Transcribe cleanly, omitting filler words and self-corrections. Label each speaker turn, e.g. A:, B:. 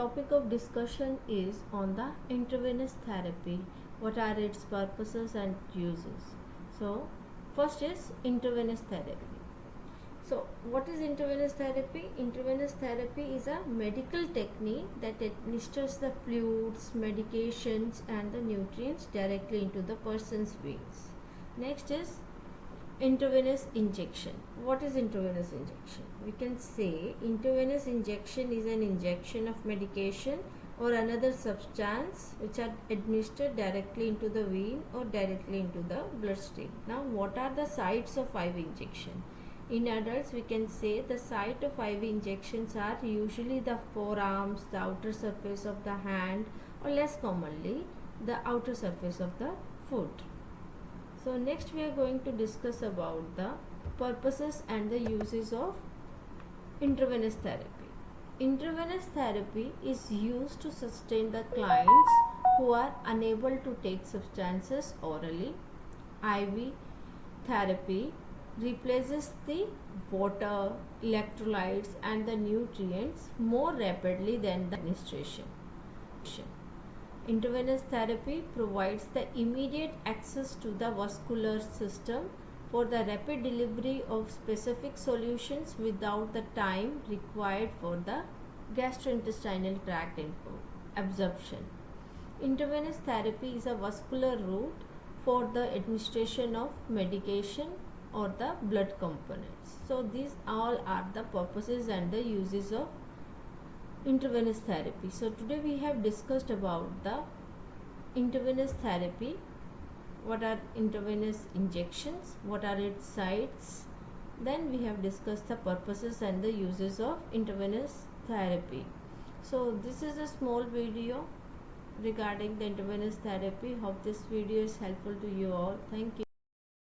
A: topic of discussion is on the intravenous therapy. What are its purposes and uses? So, first is intravenous therapy. So, what is intravenous therapy? Intravenous therapy is a medical technique that administers the fluids, medications, and the nutrients directly into the person's veins. Next is intravenous injection. What is intravenous injection? We can say intravenous injection is an injection of medication or another substance which are administered directly into the vein or directly into the bloodstream. Now, what are the sites of IV injection? In adults, we can say the site of IV injections are usually the forearms, the outer surface of the hand, or less commonly the outer surface of the foot. So next we are going to discuss about the purposes and the uses of intravenous therapy. Intravenous therapy is used to sustain the clients who are unable to take substances orally. IV therapy replaces the water, electrolytes and the nutrients more rapidly than the administration. Intravenous therapy provides the immediate access to the vascular system for the rapid delivery of specific solutions without the time required for the gastrointestinal tract absorption. Intravenous therapy is a vascular route for the administration of medication or the blood components. So these all are the purposes and the uses of intravenous therapy. So today we have discussed about the intravenous therapy, what are intravenous injections, what are its sites, then we have discussed the purposes and the uses of intravenous therapy. So this is a small video regarding the intravenous therapy. Hope this video is helpful to you all. Thank you.